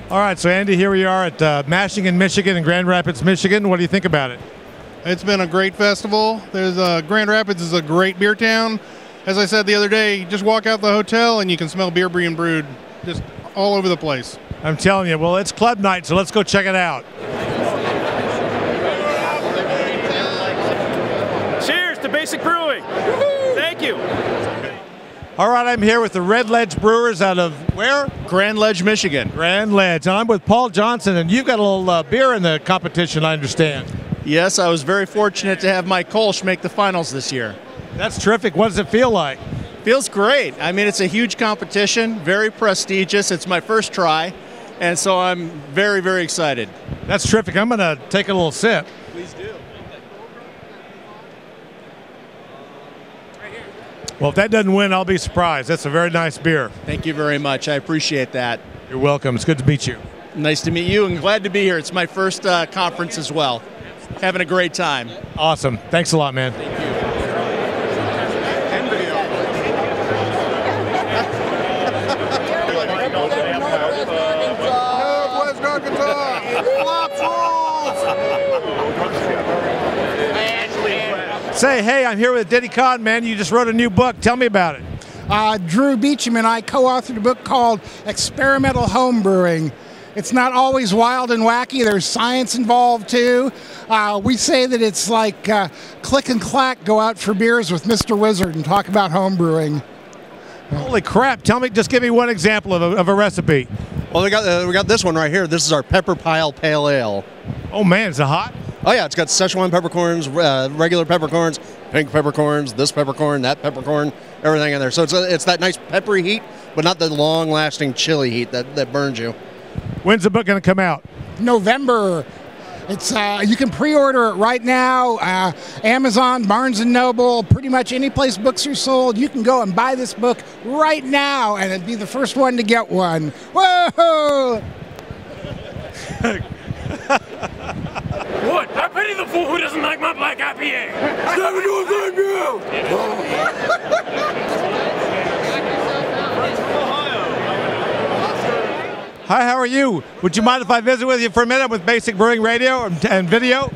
All right, so Andy, here we are at Mashington, Michigan in Grand Rapids, Michigan. What do you think about it? It's been a great festival. Grand Rapids is a great beer town. As I said the other day, just walk out the hotel and you can smell beer being brewed just all over the place. I'm telling you, well, it's club night, so let's go check it out. Cheers to Basic Brewing. Thank you. All right, I'm here with the Red Ledge Brewers out of where? Grand Ledge, Michigan. Grand Ledge. And I'm with Paul Johnson, and you've got a little beer in the competition, I understand. Yes, I was very fortunate to have my Kolsch make the finals this year. That's terrific. What does it feel like? Feels great. I mean, it's a huge competition, very prestigious. It's my first try, and so I'm very, very excited. That's terrific. I'm going to take a little sip. Please do. Well, if that doesn't win, I'll be surprised. That's a very nice beer. Thank you very much. I appreciate that. You're welcome. It's good to meet you. Nice to meet you, and glad to be here. It's my first conference as well. Having a great time. Awesome. Thanks a lot, man. Thank you. Say, hey, I'm here with Diddy Con, man. You just wrote a new book. Tell me about it. Drew Beecham and I co-authored a book called Experimental Homebrewing. It's not always wild and wacky. There's science involved, too. We say that it's like click and clack, go out for beers with Mr. Wizard and talk about homebrewing. Holy crap. Tell me, just give me one example of a recipe. Well, we got this one right here. This is our Pepper Pile Pale Ale. Oh, man, is it hot? Oh, yeah, it's got Szechuan peppercorns, regular peppercorns, pink peppercorns, this peppercorn, that peppercorn, everything in there. So it's that nice peppery heat, but not the long-lasting chili heat that burns you. When's the book going to come out? November. It's you can pre-order it right now. Amazon, Barnes & Noble, pretty much any place books are sold. You can go and buy this book right now, and it'd be the first one to get one. Whoa! What? I pity the fool who doesn't like my black IPA. Hi, how are you? Would you mind if I visit with you for a minute with Basic Brewing Radio and video?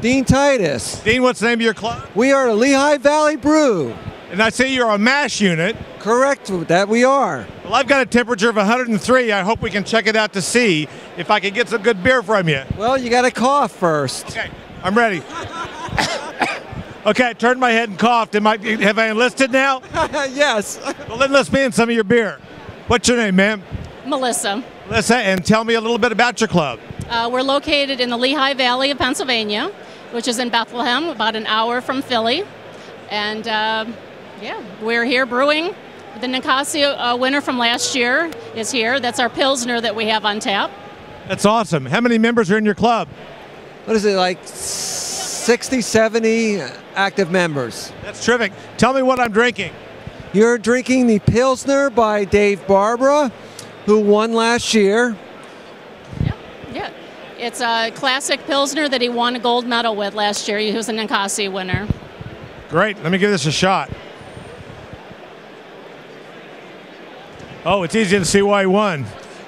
Dean Titus. Dean, what's the name of your club? We are Lehigh Valley Brew. And I see you're a mash unit. Correct, that we are. Well, I've got a temperature of 103. I hope we can check it out to see if I can get some good beer from you. Well, you got to cough first. Okay, I'm ready. Okay, I turned my head and coughed. Have I enlisted now? Yes. Well, enlist me in some of your beer. What's your name, ma'am? Melissa. Melissa, and tell me a little bit about your club. We're located in the Lehigh Valley of Pennsylvania, which is in Bethlehem, about an hour from Philly. And yeah, we're here brewing. The Ninkasi winner from last year is here. That's our Pilsner that we have on tap. That's awesome. How many members are in your club? What is it, like 60, 70 active members? That's terrific. Tell me what I'm drinking. You're drinking the Pilsner by Dave Barbara, who won last year. Yeah. It's a classic Pilsner that he won a gold medal with last year. He was a Ninkasi winner. Great. Let me give this a shot. Oh, it's easy to see why he won.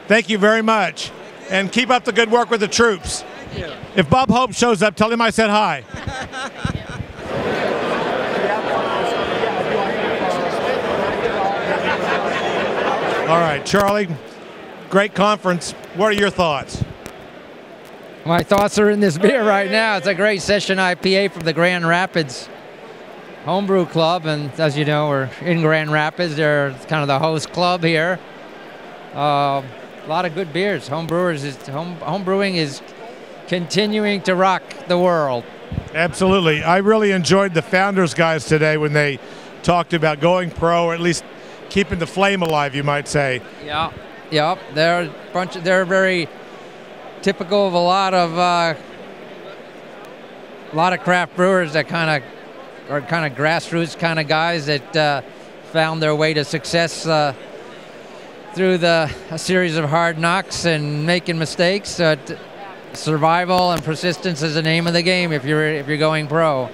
Thank you very much. And keep up the good work with the troops. Thank you. If Bob Hope shows up, tell him I said hi. All right, Charlie, great conference. What are your thoughts? My thoughts are in this beer right now. It's a great session IPA from the Grand Rapids Homebrew Club, and as you know, we're in Grand Rapids. They're kind of the host club here. A lot of good beers. Homebrewing is continuing to rock the world. Absolutely. I really enjoyed the founders guys today when they talked about going pro, or at least keeping the flame alive, you might say. Yeah, yep. They're very typical of a lot of craft brewers that are kind of grassroots kind of guys that found their way to success through a series of hard knocks and making mistakes. Survival and persistence is the name of the game if you're going pro.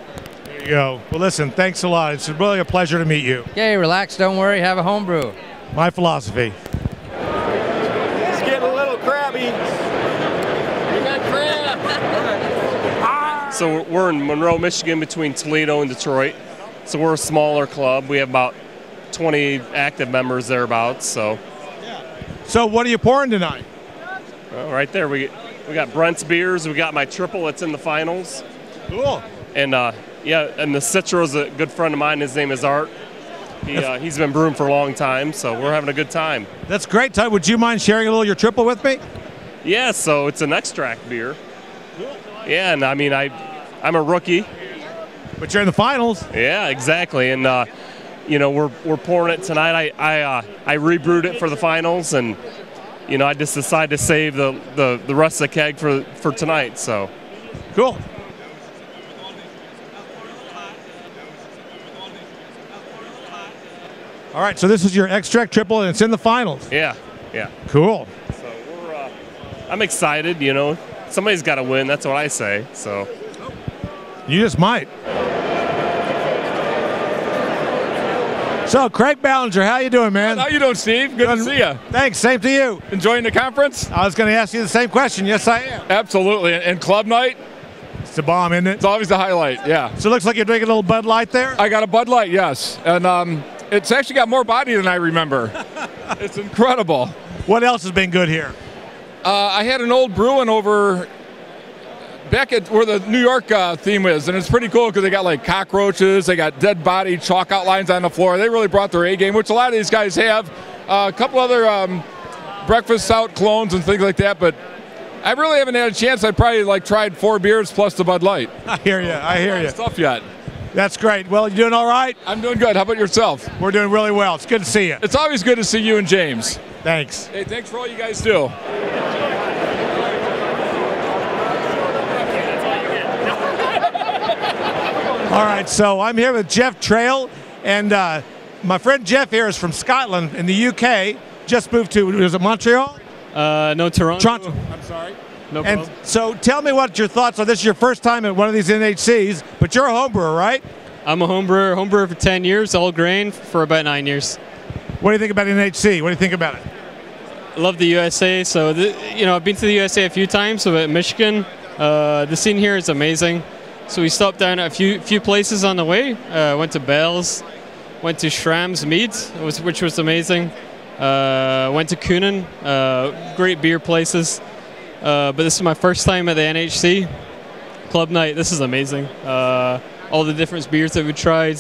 There you go. Well, listen, thanks a lot. It's really a pleasure to meet you. Okay, relax, don't worry, have a homebrew. My philosophy. It's getting a little So we're in Monroe, Michigan, between Toledo and Detroit. So we're a smaller club. We have about 20 active members thereabouts. So what are you pouring tonight? well, right there, we got Brent's beers. We got my triple that's in the finals. Cool. And yeah, and the Citro's a good friend of mine. His name is Art. He's been brewing for a long time, so we're having a good time. That's great, Todd. Would you mind sharing a little of your triple with me? Yeah, so it's an extract beer. Yeah, and I mean, I'm a rookie. But you're in the finals. Yeah, exactly. And you know, we're pouring it tonight. I rebrewed it for the finals, and you know, I just decided to save the rest of the keg for tonight. So cool. All right, so this is your extract triple, and it's in the finals. Yeah. Cool. So I'm excited. You know, somebody's got to win. That's what I say. So you just might. So, Craig Ballinger, how you doing, man? How you doing, Steve? Good to see you. Thanks, same to you. Enjoying the conference? I was going to ask you the same question. Yes, I am. Absolutely. And club night? It's the bomb, isn't it? It's always the highlight, yeah. So it looks like you're drinking a little Bud Light there? I got a Bud Light, yes. And it's actually got more body than I remember. It's incredible. What else has been good here? I had an old Brewing over back at where the New York theme is, and it's pretty cool because they got like cockroaches, they got dead body chalk outlines on the floor. They really brought their A game, which a lot of these guys have. A couple other breakfast stout clones and things like that, but I really haven't had a chance. I probably like tried 4 beers plus the Bud Light. I hear you. I hear you. Stuff yet. That's great. Well, you doing all right? I'm doing good. How about yourself? We're doing really well. It's good to see you. It's always good to see you and James. Thanks. Hey, thanks for all you guys do. All right, so I'm here with Jeff Trail, and my friend Jeff here is from Scotland in the UK. Just moved to, was it Montreal? No, Toronto. Toronto. I'm sorry. No and problem. so tell me what your thoughts are. This is your first time at one of these NHCs, but you're a home brewer, right? I'm a home brewer for 10 years, all grain for about 9 years. What do you think about NHC? What do you think about it? I love the USA. So, I've been to the USA a few times, so at Michigan. The scene here is amazing. So we stopped down at a few places on the way. Went to Bell's, went to Schramm's Mead, which was amazing. Went to Coonan, great beer places. But this is my first time at the NHC Club Night. This is amazing. All the different beers that we tried.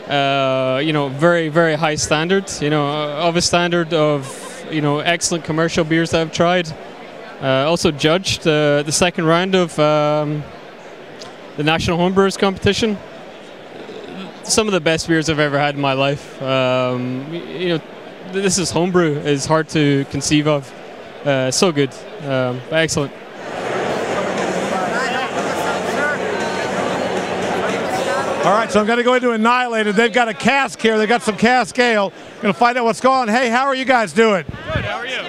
Very, very high standards. Of a standard of excellent commercial beers that I've tried. Also judged the second round of the National Homebrewers competition. Some of the best beers I've ever had in my life. This is homebrew. It's hard to conceive of. So good. Excellent. All right, so I'm going to go into Annihilator. They've got a cask here. They've got some cask ale. Going to find out what's going on. Hey, how are you guys doing? Good, how are you?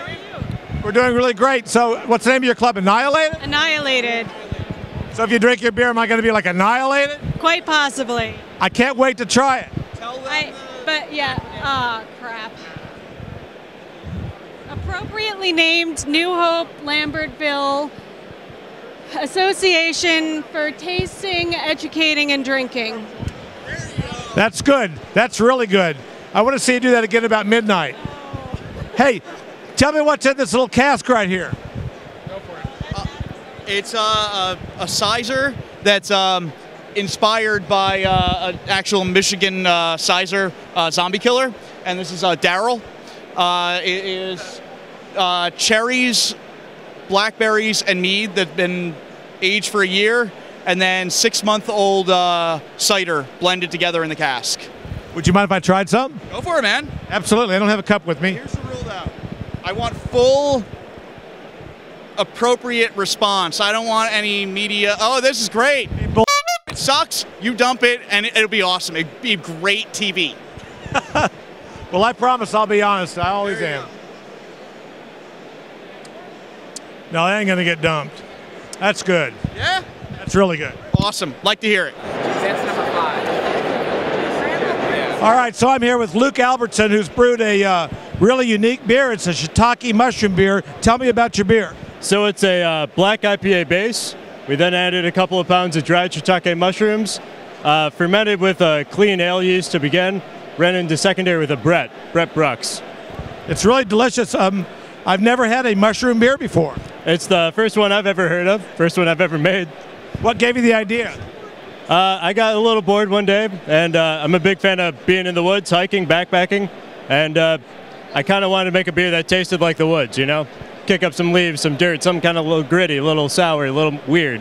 We're doing really great. So what's the name of your club? Annihilated? Annihilated. So if you drink your beer, am I going to be like annihilated? Quite possibly. I can't wait to try it. Crap. Appropriately named New Hope Lambertville Association for Tasting, Educating, and Drinking. That's good. That's really good. I want to see you do that again about midnight. Hey, tell me what's in this little cask right here. It's a sizer that's inspired by an actual Michigan sizer zombie killer, and this is Daryl. It is cherries, blackberries, and mead that've been aged for a year, and then 6-month-old cider blended together in the cask. Would you mind if I tried some? Go for it, man. Absolutely. I don't have a cup with me. Here's the rule, though. I want full, appropriate response. I don't want any media, oh, this is great. It sucks. You dump it, and it'll be awesome. It'd be great TV. Well, I promise I'll be honest. I always am. No, that ain't going to get dumped. That's good. Yeah? That's really good. Awesome. Like to hear it. That's number 5. All right, so I'm here with Luke Albertson, who's brewed a really unique beer. It's a shiitake mushroom beer. Tell me about your beer. So it's a black IPA base We then added a couple of pounds of dried shiitake mushrooms, fermented with a clean ale yeast to begin, ran into secondary with a Brett Brooks. It's really delicious. I've never had a mushroom beer before. It's the first one I've ever heard of, first one I've ever made. What gave you the idea? I got a little bored one day, and I'm a big fan of being in the woods, hiking, backpacking, and I kind of wanted to make a beer that tasted like the woods, you know? Kick up some leaves, some dirt, some kind of a little gritty, a little sour, a little weird.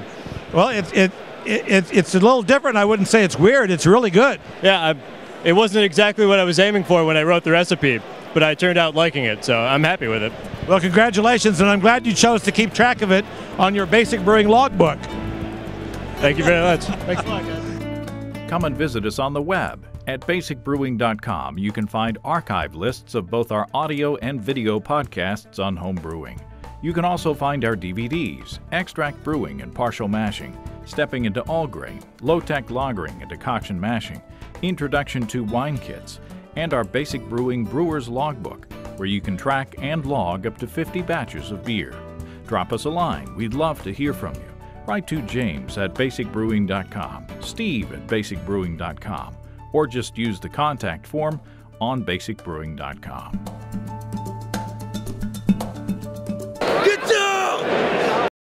Well, it's a little different. I wouldn't say it's weird. It's really good. Yeah, it wasn't exactly what I was aiming for when I wrote the recipe, but I turned out liking it, so I'm happy with it. Well, congratulations, and I'm glad you chose to keep track of it on your Basic Brewing logbook. Thank you very much. Thanks a lot, guys. Come and visit us on the web. At basicbrewing.com, you can find archive lists of both our audio and video podcasts on home brewing. You can also find our DVDs, Extract Brewing and Partial Mashing, Stepping into All Grain, Low-Tech Lagering and Decoction Mashing, Introduction to Wine Kits, and our Basic Brewing Brewer's Logbook, where you can track and log up to 50 batches of beer. Drop us a line. We'd love to hear from you. Write to James at basicbrewing.com, Steve at basicbrewing.com, or just use the contact form on basicbrewing.com.